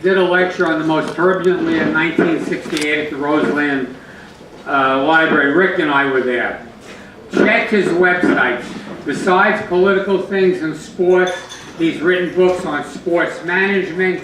did a lecture on the most turbulent year in 1968 at the Roseland Library. Rick and I were there. Check his websites. Besides political things and sports, he's written books on sports management,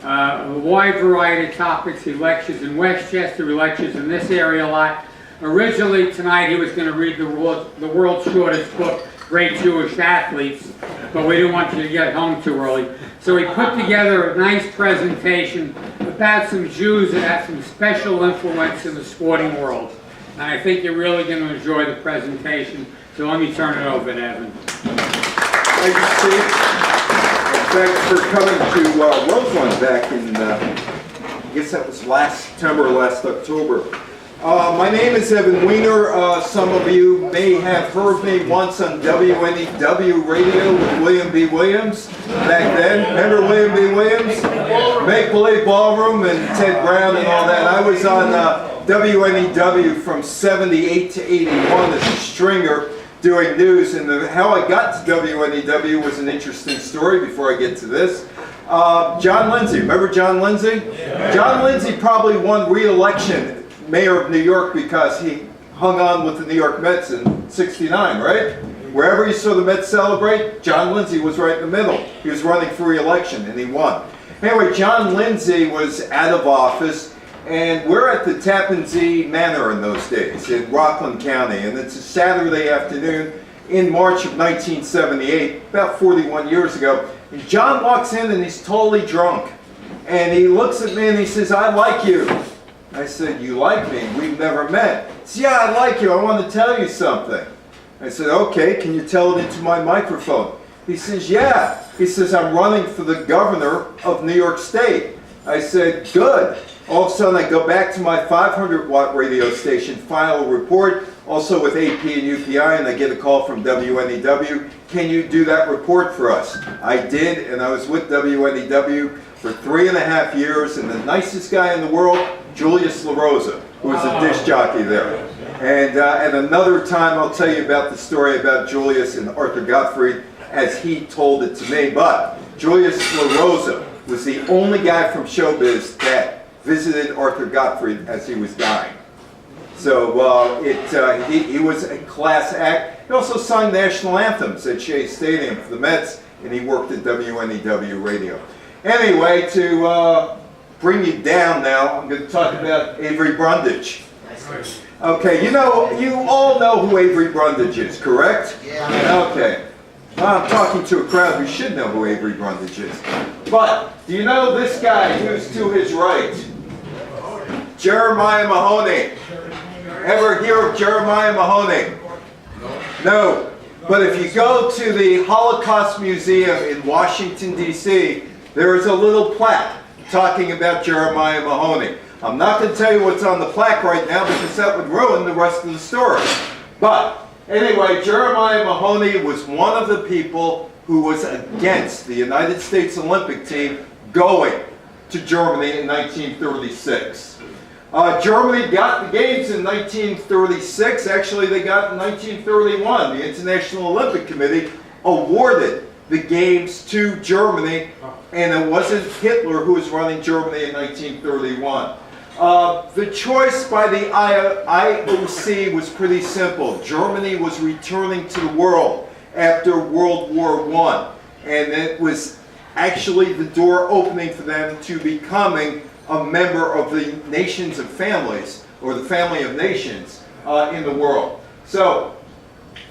a wide variety of topics. He lectures in Westchester, he lectures in this area a lot. Originally tonight he was going to read the world's shortest book, Great Jewish Athletes, but we didn't want you to get home too early. So he put together a nice presentation about some Jews that have some special influence in the sporting world. And I think you're really going to enjoy the presentation. So let me turn it over to Evan. Thank you, Steve. Thanks for coming to Roseland back in, I guess that was last September or last October. My name is Evan Weiner. Some of you may have heard me once on WNEW radio with William B. Williams back then. Remember William B. Williams? Make Believe Ballroom and Ted Brown and all that. I was on WNEW from 78 to 81 as a stringer doing news, and how I got to WNEW was an interesting story before I get to this. John Lindsay, remember John Lindsay? Yeah. John Lindsay probably won re-election mayor of New York because he hung on with the New York Mets in '69, right? Wherever you saw the Mets celebrate, John Lindsay was right in the middle. He was running for re-election and he won. Anyway, John Lindsay was out of office, and we're at the Tappan Zee Manor in those days in Rockland County, and it's a Saturday afternoon in March of 1978, about 41 years ago. And John walks in and he's totally drunk, and he looks at me and he says, "I like you." I said, "You like me? We've never met." He said, "Yeah, I like you. I want to tell you something." I said, "Okay, can you tell it into my microphone?" He says, "Yeah." He says, "I'm running for the governor of New York State." I said, "Good." All of a sudden I go back to my 500-watt radio station, file a report, also with AP and UPI, and I get a call from WNEW. "Can you do that report for us?" I did, and I was with WNEW for 3.5 years, and the nicest guy in the world, Julius LaRosa, who was a disc jockey there. And at another time, I'll tell you about the story about Julius and Arthur Gottfried as he told it to me. But Julius LaRosa was the only guy from showbiz that visited Arthur Gottfried as he was dying. So he was a class act. He also sung national anthems at Shea Stadium for the Mets, and he worked at WNEW radio. Anyway, to bring you down now, I'm going to talk about Avery Brundage. Okay, you all know who Avery Brundage is, correct? Yeah. Okay. Well, I'm talking to a crowd who should know who Avery Brundage is. But, do you know this guy who's to his right? Jeremiah Mahoney. Ever hear of Jeremiah Mahoney? No. But if you go to the Holocaust Museum in Washington, D.C., there is a little plaque talking about Jeremiah Mahoney. I'm not going to tell you what's on the plaque right now because that would ruin the rest of the story. But anyway, Jeremiah Mahoney was one of the people who was against the United States Olympic team going to Germany in 1936. Germany got the games in 1936. Actually, they got in 1931. The International Olympic Committee awarded the games to Germany, and it wasn't Hitler who was running Germany in 1931. The choice by the IOC was pretty simple. Germany was returning to the world after World War I, and it was actually the door opening for them to becoming a member of the nations of families, or the family of nations in the world. So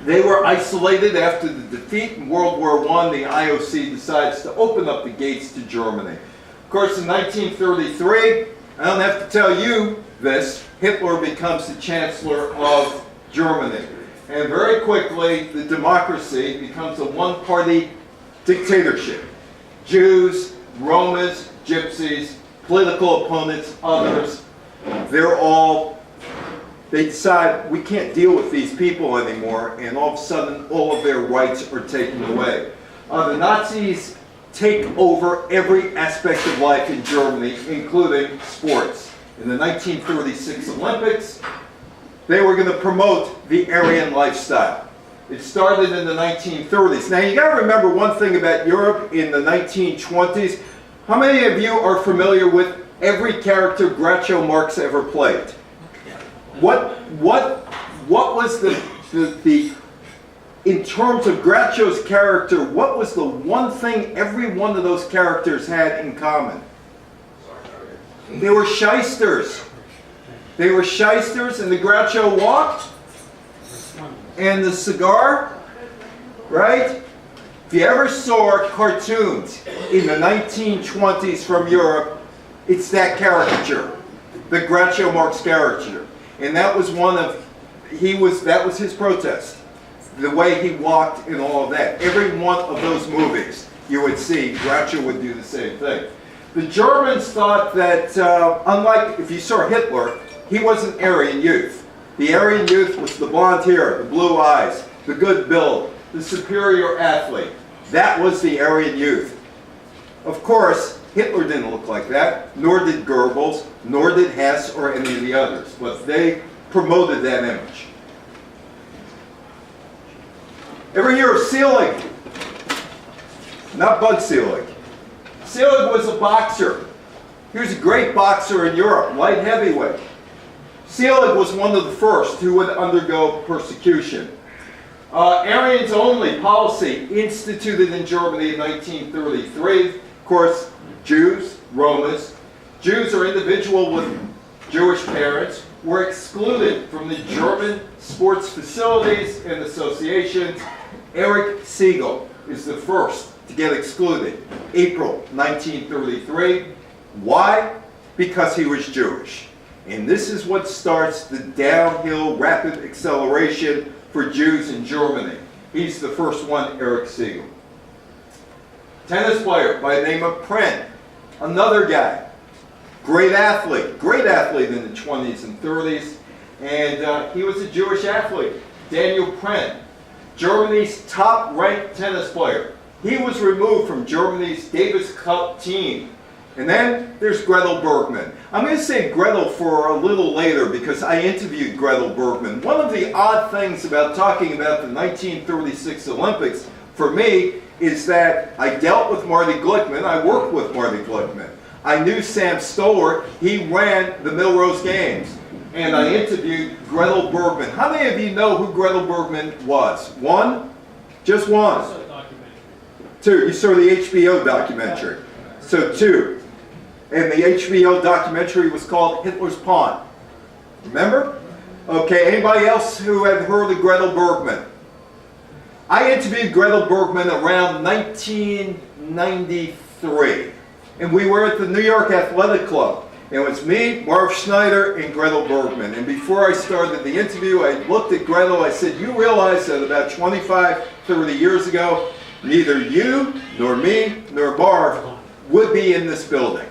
they were isolated after the defeat in World War I. The IOC decides to open up the gates to Germany. Of course, in 1933, I don't have to tell you this, Hitler becomes the Chancellor of Germany. And very quickly, the democracy becomes a one-party dictatorship. Jews, Romas, Gypsies, political opponents, others, they decide we can't deal with these people anymore, and all of a sudden all of their rights are taken away. The Nazis take over every aspect of life in Germany, including sports. In the 1936 Olympics, they were going to promote the Aryan lifestyle. It started in the 1930s. Now you got to remember one thing about Europe in the 1920s. How many of you are familiar with every character Groucho Marx ever played? What was the in terms of Groucho's character, what was the one thing every one of those characters had in common? They were shysters. They were shysters, and the Groucho walked, and the cigar, right? If you ever saw cartoons in the 1920s from Europe, it's that caricature, the Groucho Marx caricature. And that was that was his protest. The way he walked and all of that. Every one of those movies, you would see Groucho would do the same thing. The Germans thought that, unlike if you saw Hitler, he was an Aryan youth. The Aryan youth was the blonde hair, the blue eyes, the good build, the superior athlete. That was the Aryan youth. Of course, Hitler didn't look like that, nor did Goebbels, nor did Hess or any of the others, but they promoted that image. Ever hear of Selig? Not Bud Selig. Selig was a boxer. He was a great boxer in Europe, light heavyweight. Selig was one of the first who would undergo persecution. Aryans only policy instituted in Germany in 1933. Of course, Jews, Romans, Jews or individuals with Jewish parents were excluded from the German sports facilities and associations. Erich Siegel is the first to get excluded, April 1933. Why? Because he was Jewish. And this is what starts the downhill rapid acceleration for Jews in Germany. He's the first one, Erich Siegel. Tennis player by the name of Pren, another guy. Great athlete in the 20s and 30s. And he was a Jewish athlete, Daniel Pren. Germany's top-ranked tennis player. He was removed from Germany's Davis Cup team. And then there's Gretel Bergmann. I'm going to say Gretel for a little later because I interviewed Gretel Bergmann. One of the odd things about talking about the 1936 Olympics for me is that I dealt with Marty Glickman. I worked with Marty Glickman. I knew Sam Stoller. He ran the Milrose Games. And I interviewed Gretel Bergmann. How many of you know who Gretel Bergmann was? One? Just one. Two. You saw the HBO documentary. So two. And the HBO documentary was called Hitler's Pawn. Remember? Okay, anybody else who had heard of Gretel Bergmann? I interviewed Gretel Bergmann around 1993. And we were at the New York Athletic Club. It was me, Marv Schneider, and Gretel Bergmann. And before I started the interview, I looked at Gretel. I said, you realize that about 25, 30 years ago, neither you, nor me, nor Marv would be in this building.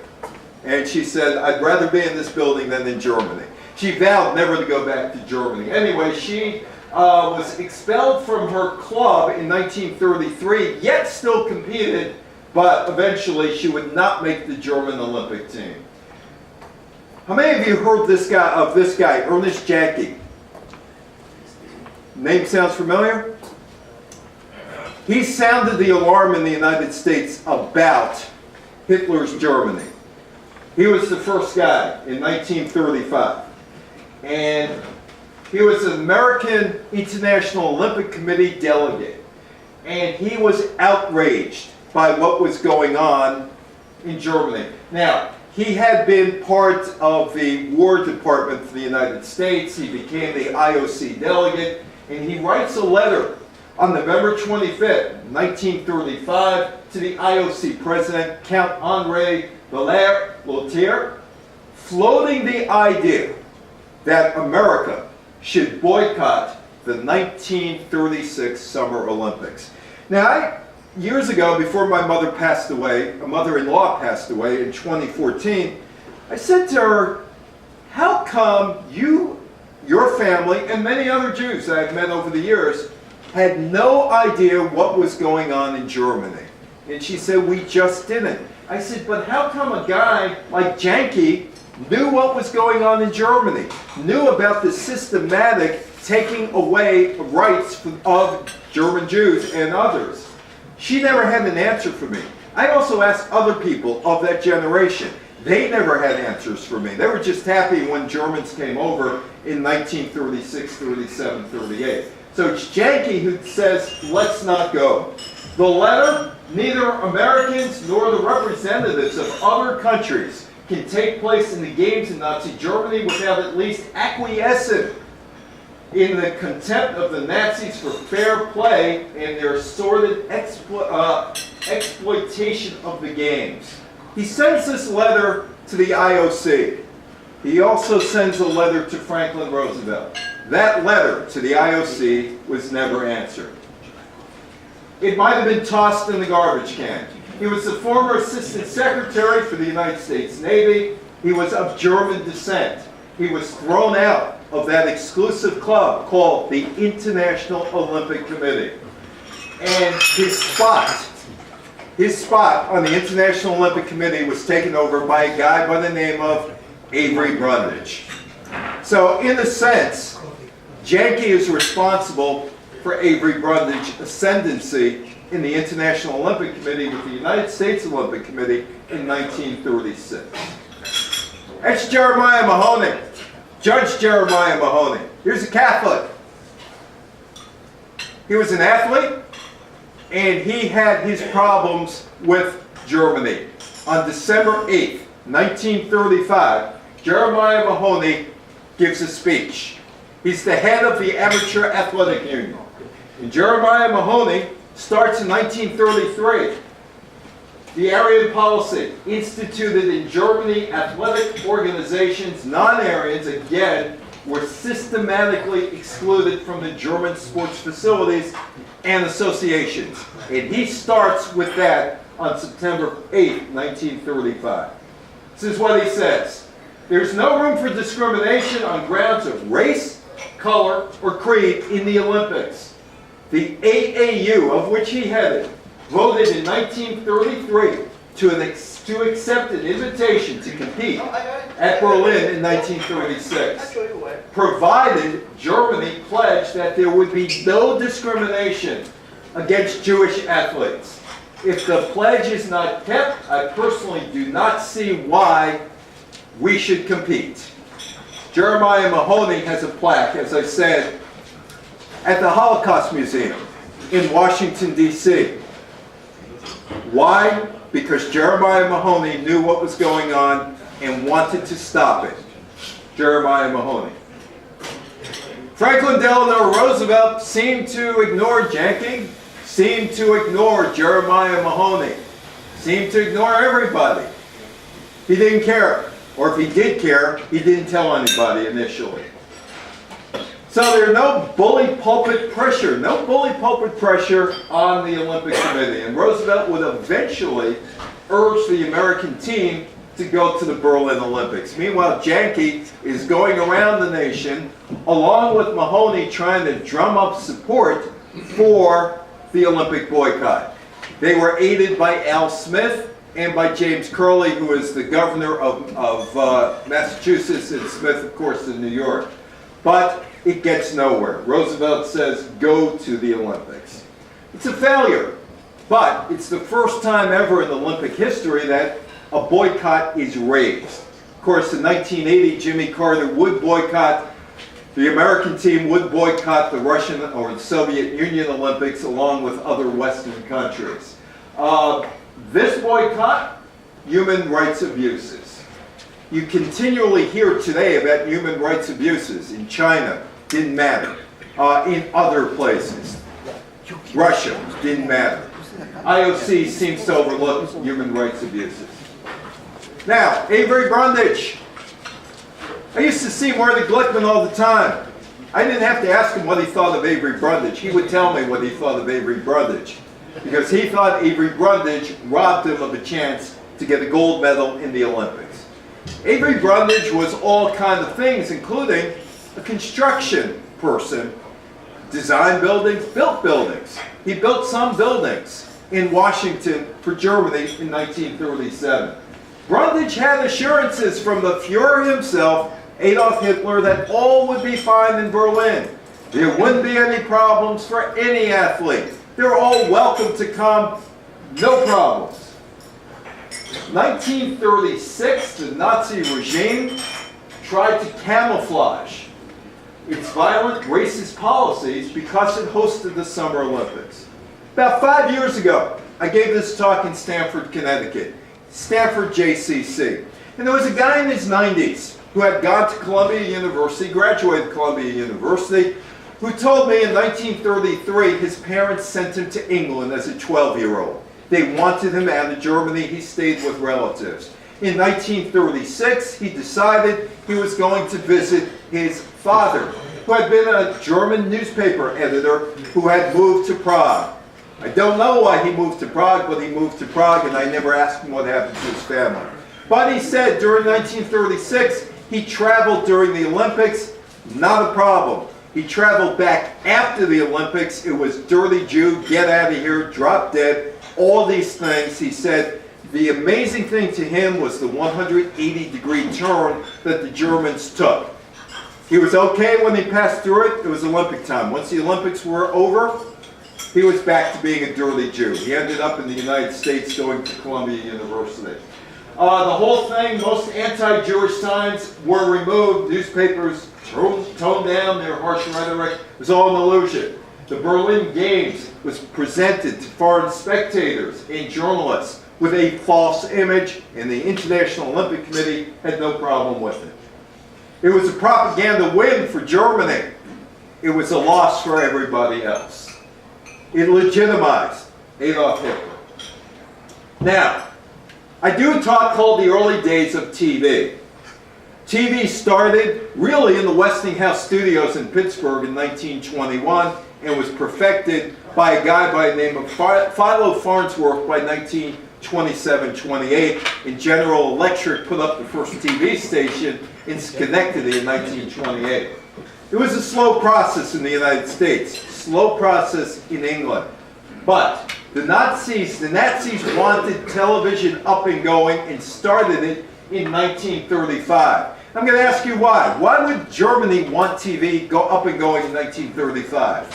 And she said, I'd rather be in this building than in Germany. She vowed never to go back to Germany. Anyway, she was expelled from her club in 1933, yet still competed, but eventually she would not make the German Olympic team. How many of you heard of this guy, Ernest Jahnke? Name sounds familiar? He sounded the alarm in the United States about Hitler's Germany. He was the first guy in 1935. And he was an American International Olympic Committee delegate. And he was outraged by what was going on in Germany. Now, he had been part of the War Department for the United States. He became the IOC delegate. And he writes a letter on November 25th, 1935, to the IOC president, Count Henri Lothair, floating the idea that America should boycott the 1936 Summer Olympics. Now, years ago, before my mother passed away, a mother-in-law passed away in 2014, I said to her, how come you, your family, and many other Jews that I've met over the years had no idea what was going on in Germany? And she said, we just didn't. I said, but how come a guy like Jahnke knew what was going on in Germany, knew about the systematic taking away rights of German Jews and others? She never had an answer for me. I also asked other people of that generation. They never had answers for me. They were just happy when Germans came over in 1936, 37, 38. So it's Janke who says, let's not go. The letter, neither Americans nor the representatives of other countries can take place in the games in Nazi Germany without at least acquiescing in the contempt of the Nazis for fair play and their sordid exploitation of the games. He sends this letter to the IOC. He also sends a letter to Franklin Roosevelt. That letter to the IOC was never answered. It might have been tossed in the garbage can. He was the former Assistant Secretary for the United States Navy. He was of German descent. He was thrown out of that exclusive club called the International Olympic Committee. And his spot on the International Olympic Committee was taken over by a guy by the name of Avery Brundage. So in a sense, Janke is responsible for Avery Brundage's ascendancy in the International Olympic Committee with the United States Olympic Committee in 1936. That's Jeremiah Mahoney, Judge Jeremiah Mahoney. Here's a Catholic. He was an athlete, and he had his problems with Germany. On December 8th, 1935, Jeremiah Mahoney gives a speech. He's the head of the Amateur Athletic Union. And Jeremiah Mahoney starts in 1933. The Aryan policy instituted in Germany, athletic organizations, non-Aryans, again, were systematically excluded from the German sports facilities and associations. And he starts with that on September 8, 1935. This is what he says. There's no room for discrimination on grounds of race, color, or creed in the Olympics. The AAU, of which he headed, voted in 1933 to accept an invitation to compete at Berlin in 1936, provided Germany pledged that there would be no discrimination against Jewish athletes. If the pledge is not kept, I personally do not see why we should compete. Jeremiah Mahoney has a plaque, as I said, at the Holocaust Museum in Washington, D.C. Why? Because Jeremiah Mahoney knew what was going on and wanted to stop it. Jeremiah Mahoney. Franklin Delano Roosevelt seemed to ignore Janke, seemed to ignore Jeremiah Mahoney, seemed to ignore everybody. He didn't care. Or if he did care, he didn't tell anybody initially. So there's no bully pulpit pressure on the Olympic Committee. And Roosevelt would eventually urge the American team to go to the Berlin Olympics. Meanwhile, Janke is going around the nation, along with Mahoney, trying to drum up support for the Olympic boycott. They were aided by Al Smith and by James Curley, who is the governor of Massachusetts, and Smith, of course, in New York. But it gets nowhere. Roosevelt says, go to the Olympics. It's a failure, but it's the first time ever in Olympic history that a boycott is raised. Of course, in 1980, Jimmy Carter would boycott, the American team would boycott the Russian or the Soviet Union Olympics along with other Western countries. This boycott, human rights abuses. You continually hear today about human rights abuses in China, didn't matter. In other places, Russia, didn't matter. IOC seems to overlook human rights abuses. Now, Avery Brundage. I used to see Marty Glickman all the time. I didn't have to ask him what he thought of Avery Brundage. He would tell me what he thought of Avery Brundage, because he thought Avery Brundage robbed him of a chance to get a gold medal in the Olympics. Avery Brundage was all kinds of things, including a construction person, designed buildings, built buildings. He built some buildings in Washington for Germany in 1937. Brundage had assurances from the Fuhrer himself, Adolf Hitler, that all would be fine in Berlin. There wouldn't be any problems for any athlete. They're all welcome to come, no problems. 1936, the Nazi regime tried to camouflage its violent racist policies because it hosted the Summer Olympics. About 5 years ago, I gave this talk in Stamford, Connecticut, Stanford JCC. And there was a guy in his 90s who had gone to Columbia University, graduated Columbia University, who told me in 1933 his parents sent him to England as a 12-year-old. They wanted him out of Germany. He stayed with relatives. In 1936, he decided he was going to visit his father, who had been a German newspaper editor who had moved to Prague. I don't know why he moved to Prague, but he moved to Prague, and I never asked him what happened to his family. But he said during 1936, he traveled during the Olympics, not a problem. He traveled back after the Olympics. It was dirty Jew, get out of here, drop dead, all these things. He said the amazing thing to him was the 180-degree turn that the Germans took. He was okay when he passed through it. It was Olympic time. Once the Olympics were over, he was back to being a dirty Jew. He ended up in the United States going to Columbia University. The whole thing, most anti-Jewish signs were removed. Newspapers toned down their harsh rhetoric. It was all an illusion. The Berlin Games was presented to foreign spectators and journalists with a false image, and the International Olympic Committee had no problem with it. It was a propaganda win for Germany. It was a loss for everybody else. It legitimized Adolf Hitler. Now, I do a talk called The Early Days of TV. TV started really in the Westinghouse Studios in Pittsburgh in 1921 and was perfected by a guy by the name of Philo Farnsworth by 1927-28. And General Electric put up the first TV station in Schenectady in 1928. It was a slow process in the United States, slow process in England. But the Nazis wanted television up and going and started it in 1935. I'm going to ask you why. Why would Germany want TV go up and going in 1935?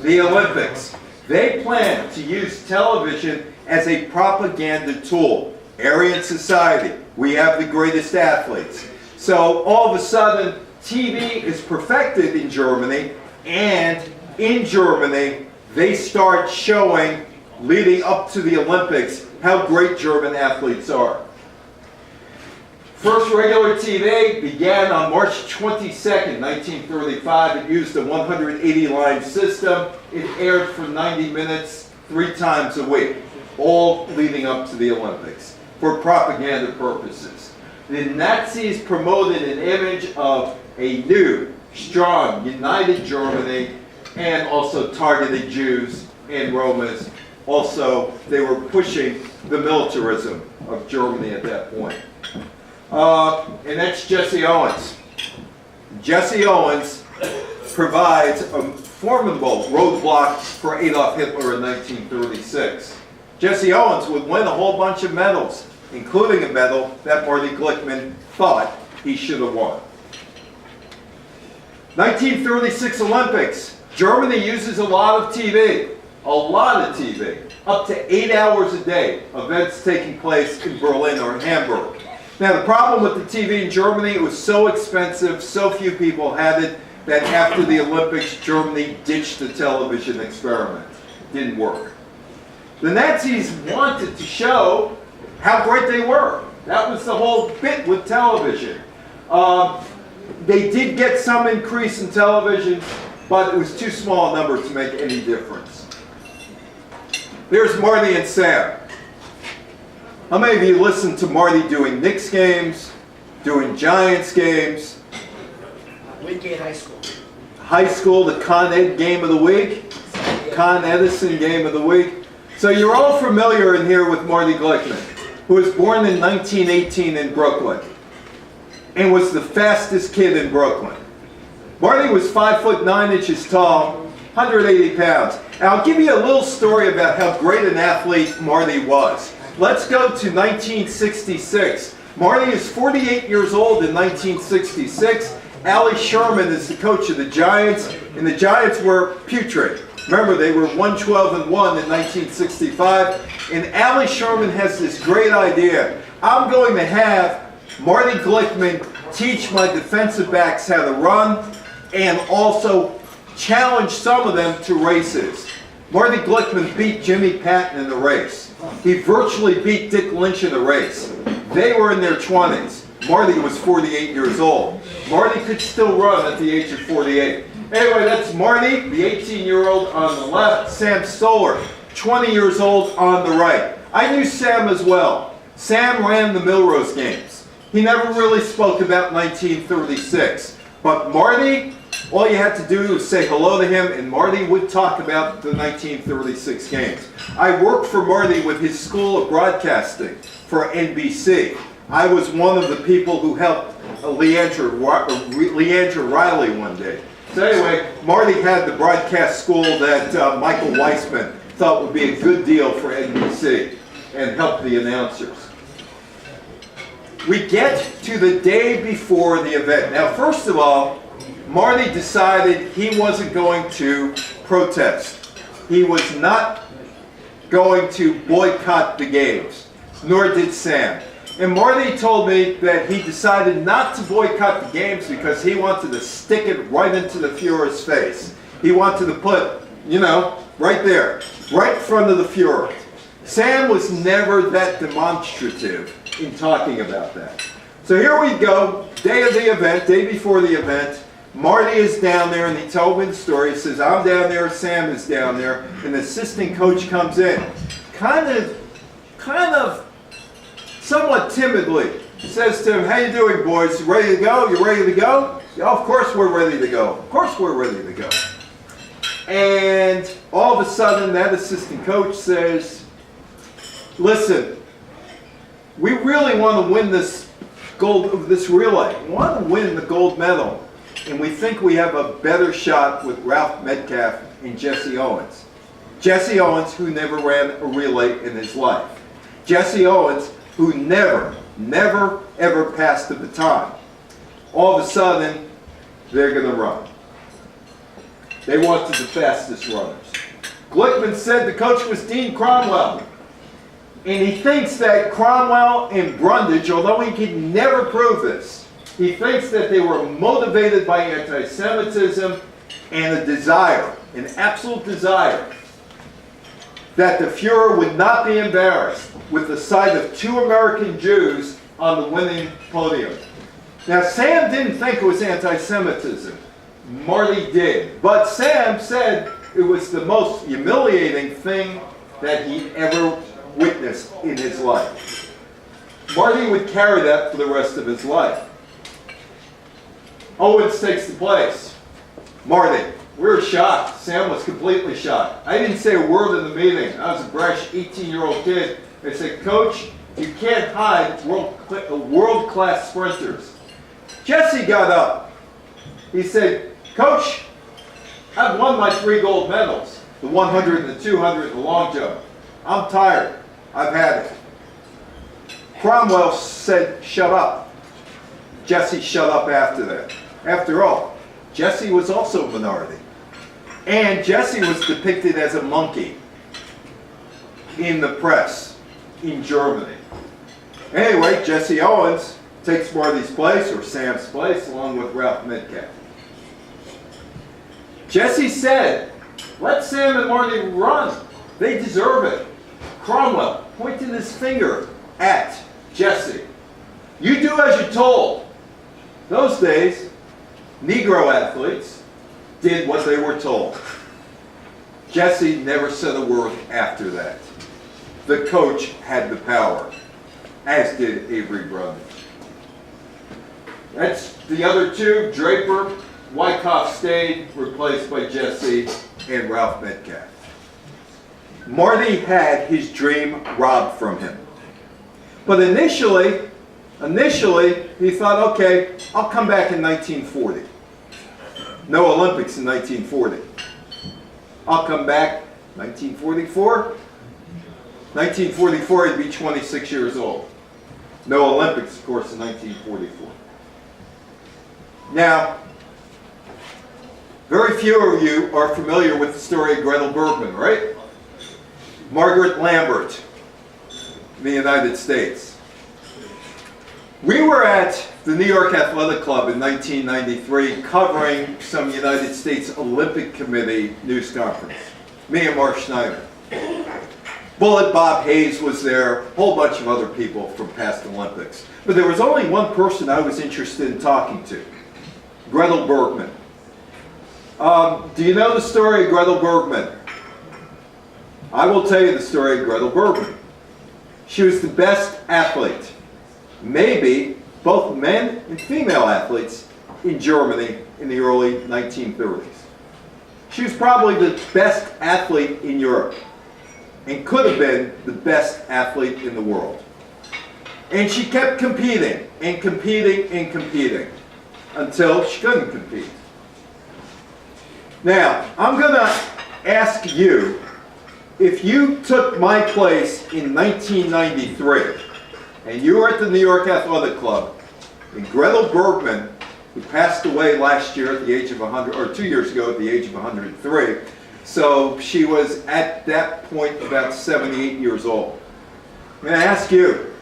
The Olympics. They planned to use television as a propaganda tool. Aryan society. We have the greatest athletes. So all of a sudden, TV is perfected in Germany, and in Germany, they start showing, leading up to the Olympics, how great German athletes are. First regular TV began on March 22nd, 1935. It used a 180-line system. It aired for 90 minutes, 3 times a week, all leading up to the Olympics, for propaganda purposes. The Nazis promoted an image of a new, strong, united Germany, and also targeted Jews and Romans. Also, they were pushing the militarism of Germany at that point. And that's Jesse Owens. Jesse Owens provides a formidable roadblock for Adolf Hitler in 1936. Jesse Owens would win a whole bunch of medals, including a medal that Marty Glickman thought he should have won. 1936 Olympics. Germany uses a lot of TV. A lot of TV. Up to 8 hours a day. Events taking place in Berlin or Hamburg. Now the problem with the TV in Germany, it was so expensive, so few people had it, that after the Olympics, Germany ditched the television experiment. Didn't work. The Nazis wanted to show how great they were. That was the whole bit with television. They did get some increase in television, but it was too small a number to make any difference. There's Marty and Sam. How many of you listened to Marty doing Knicks games, doing Giants games? Wingate High School. High school, the Con Ed game of the week, Con Edison game of the week. So you're all familiar in here with Marty Glickman, who was born in 1918 in Brooklyn and was the fastest kid in Brooklyn. Marty was 5'9" tall, 180 pounds. And I'll give you a little story about how great an athlete Marty was. Let's go to 1966. Marty is 48 years old in 1966. Allie Sherman is the coach of the Giants, and the Giants were putrid. Remember, they were 112-1 in 1965, and Allie Sherman has this great idea. I'm going to have Marty Glickman teach my defensive backs how to run and also challenge some of them to races. Marty Glickman beat Jimmy Patton in the race. He virtually beat Dick Lynch in the race. They were in their 20s. Marty was 48 years old. Marty could still run at the age of 48. Anyway, that's Marty, the 18-year-old on the left. Sam Stoller, 20 years old on the right. I knew Sam as well. Sam ran the Milrose games. He never really spoke about 1936. But Marty, all you had to do was say hello to him, and Marty would talk about the 1936 games. I worked for Marty with his School of Broadcasting for NBC. I was one of the people who helped Leandra Riley one day. So anyway, Marty had the broadcast school that Michael Weissman thought would be a good deal for NBC and helped the announcers. We get to the day before the event. Now, first of all, Marty decided he wasn't going to protest. He was not going to boycott the games, nor did Sam. And Marty told me that he decided not to boycott the games because he wanted to stick it right into the Fuhrer's face. He wanted to put, you know, right there, right in front of the Fuhrer. Sam was never that demonstrative in talking about that. So here we go, day of the event, day before the event. Marty is down there, and he told me the story. He says, I'm down there, Sam is down there, and the assistant coach comes in. Kind of, somewhat timidly, says to him, how you doing, boys? You ready to go? You ready to go? Yeah, of course we're ready to go. Of course we're ready to go. And all of a sudden, that assistant coach says, listen, we really want to win this relay. We want to win the gold medal. And we think we have a better shot with Ralph Metcalf and Jesse Owens. Jesse Owens, who never ran a relay in his life. Jesse Owens, who never, ever passed the baton. All of a sudden, they're going to run. They wanted the fastest runners. Glickman said the coach was Dean Cromwell. And he thinks that Cromwell and Brundage, although he could never prove this, he thinks that they were motivated by anti-Semitism and a desire, an absolute desire, that the Fuhrer would not be embarrassed with the sight of two American Jews on the winning podium. Now, Sam didn't think it was anti-Semitism. Marty did. But Sam said it was the most humiliating thing that he'd ever witnessed in his life. Marty would carry that for the rest of his life. Owens takes the place. Marty, we were shocked. Sam was completely shocked. I didn't say a word in the meeting. I was a brash 18-year-old kid. I said, Coach, you can't hide world-class sprinters. Jesse got up. He said, Coach, I've won my 3 gold medals, the 100 and the 200 and the long jump. I'm tired. I've had it. Cromwell said, shut up. Jesse shut up after that. After all, Jesse was also a minority. And Jesse was depicted as a monkey in the press in Germany. Anyway, Jesse Owens takes Marty's place, or Sam's place, along with Ralph Metcalf. Jesse said, let Sam and Marty run. They deserve it. Cromwell pointed his finger at Jesse. You do as you're told. Those days, Negro athletes did what they were told. Jesse never said a word after that. The coach had the power, as did Avery Brundage. That's the other two. Draper, Wyckoff stayed, replaced by Jesse and Ralph Metcalf. Marty had his dream robbed from him. But initially, he thought, okay, I'll come back in 1940. No Olympics in 1940. I'll come back 1944. 1944, he'd be 26 years old. No Olympics, of course, in 1944. Now, Very few of you are familiar with the story of Gretel Bergmann, right? Margaret Lambert in the United States. We were at the New York Athletic Club in 1993 covering some United States Olympic Committee news conference. Me and Mark Schneider. Bullet Bob Hayes was there, a whole bunch of other people from past Olympics. But there was only one person I was interested in talking to, Gretel Bergmann. Do you know the story of Gretel Bergmann? I will tell you the story of Gretel Bergmann. She was the best athlete, maybe both men and female athletes, in Germany in the early 1930s. She was probably the best athlete in Europe and could have been the best athlete in the world. And she kept competing and competing and competing until she couldn't compete. Now, I'm going to ask you, if you took my place in 1993 and you were at the New York Athletic Club and Gretel Bergmann, who passed away last year at the age of 100, or 2 years ago at the age of 103, so she was at that point about 78 years old. I'm going to ask you,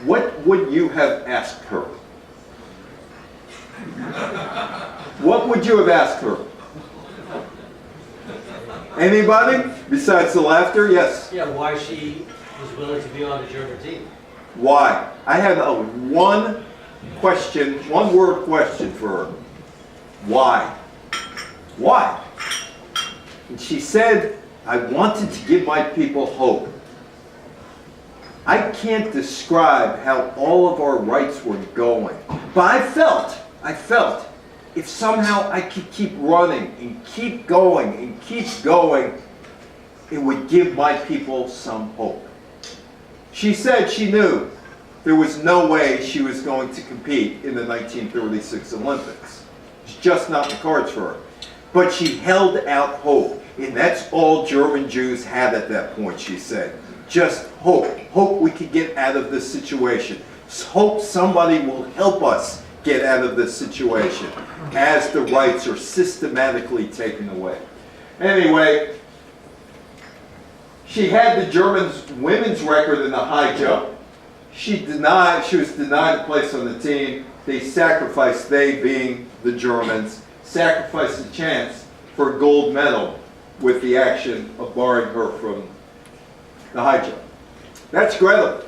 what would you have asked her? What would you have asked her? Anybody? Besides the laughter? Yes? Yeah, why she was willing to be on the German team. Why? I had a one word question for her. Why? Why? And she said, I wanted to give my people hope. I can't describe how all of our rights were going, but I felt if somehow I could keep running and keep going and keep going, it would give my people some hope. She said she knew there was no way she was going to compete in the 1936 Olympics. It's just not in the cards for her. But she held out hope, and that's all German Jews had at that point, she said. Just hope. Hope we could get out of this situation. Hope somebody will help us get out of this situation as the rights are systematically taken away. Anyway, she had the German women's record in the high jump. She was denied a place on the team. They being the Germans, sacrificed the chance for a gold medal with the action of barring her from the high jump. That's Gretel.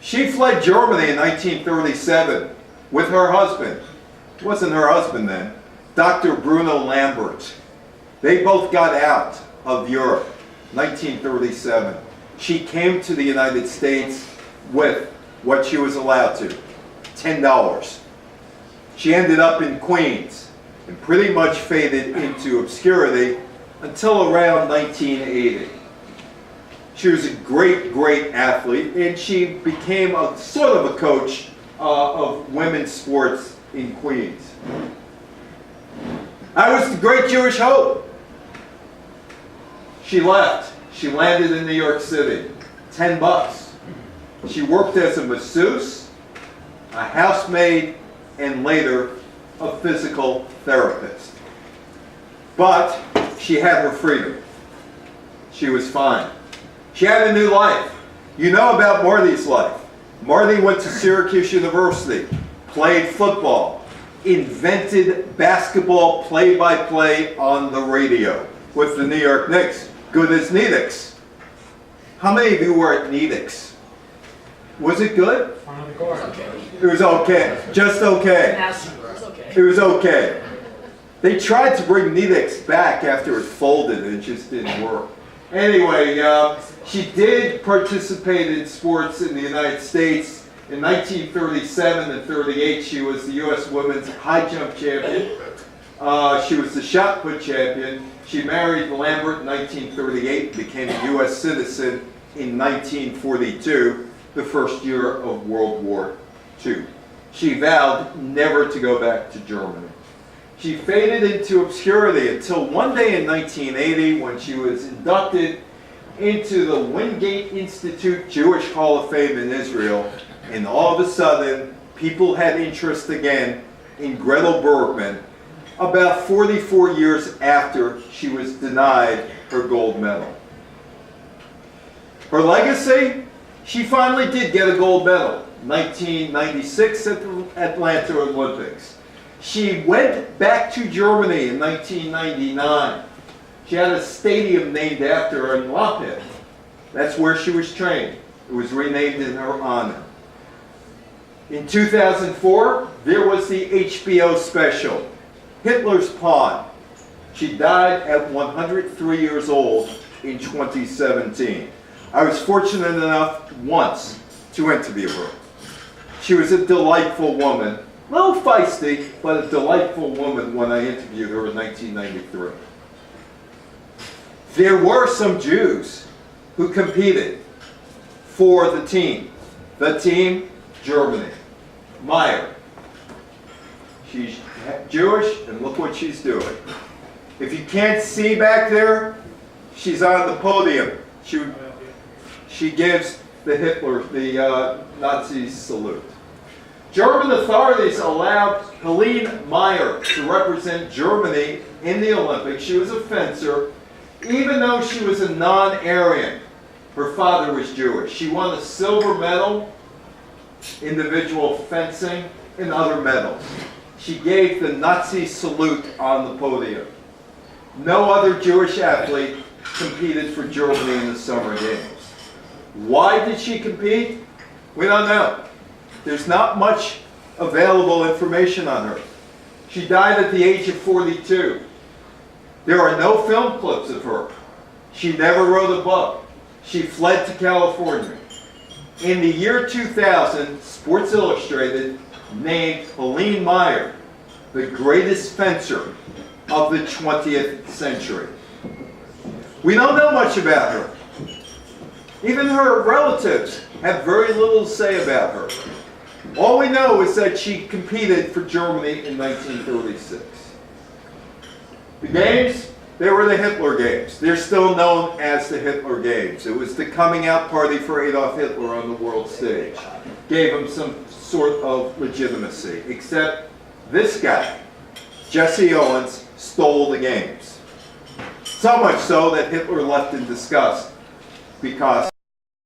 She fled Germany in 1937 with her husband. It wasn't her husband then, Dr. Bruno Lambert. They both got out of Europe, 1937. She came to the United States with what she was allowed to, $10. She ended up in Queens and pretty much faded into obscurity until around 1980. She was a great, great athlete, and she became a sort of a coach of women's sports in Queens. I was the great Jewish hope. She left. She landed in New York City. $10. She worked as a masseuse, a housemaid, and later a physical therapist. But she had her freedom. She was fine. She had a new life. You know about Marty's life. Marty went to Syracuse University, played football, invented basketball play-by-play on the radio with the New York Knicks. Good as Knicks. How many of you were at Knicks? Was it good? It was okay. Just okay. It was okay. They tried to bring Knicks back after it folded and it just didn't work. Anyway, she did participate in sports in the United States. In 1937 and 38, she was the U.S. Women's High Jump Champion. She was the Shot Put Champion. She married Lambert in 1938 and became a U.S. citizen in 1942, the first year of World War II. She vowed never to go back to Germany. She faded into obscurity until one day in 1980 when she was inducted into the Wingate Institute Jewish Hall of Fame in Israel, and all of a sudden people had interest again in Gretel Bergmann, about 44 years after she was denied her gold medal. Her legacy? She finally did get a gold medal, 1996 at the Atlanta Olympics. She went back to Germany in 1999. She had a stadium named after her in Lapid. That's where she was trained. It was renamed in her honor. In 2004, there was the HBO special, Hitler's Pawn. She died at 103 years old in 2017. I was fortunate enough once to interview her. She was a delightful woman, a little feisty, but a delightful woman when I interviewed her in 1993. There were some Jews who competed for the team. The team, Germany. Meyer. She's Jewish, and look what she's doing. If you can't see back there, she's on the podium. She gives the Hitler, the Nazis salute. German authorities allowed Helene Meyer to represent Germany in the Olympics. She was a fencer, even though she was a non-Aryan. Her father was Jewish. She won a silver medal, individual fencing, and other medals. She gave the Nazi salute on the podium. No other Jewish athlete competed for Germany in the Summer Games. Why did she compete? We don't know. There's not much available information on her. She died at the age of 42. There are no film clips of her. She never wrote a book. She fled to California. In the year 2000, Sports Illustrated named Helene Meyer the greatest fencer of the 20th century. We don't know much about her. Even her relatives have very little to say about her. All we know is that she competed for Germany in 1936. The games, they were the Hitler Games. They're still known as the Hitler Games. It was the coming out party for Adolf Hitler on the world stage. Gave him some sort of legitimacy. Except this guy, Jesse Owens, stole the games. So much so that Hitler left in disgust because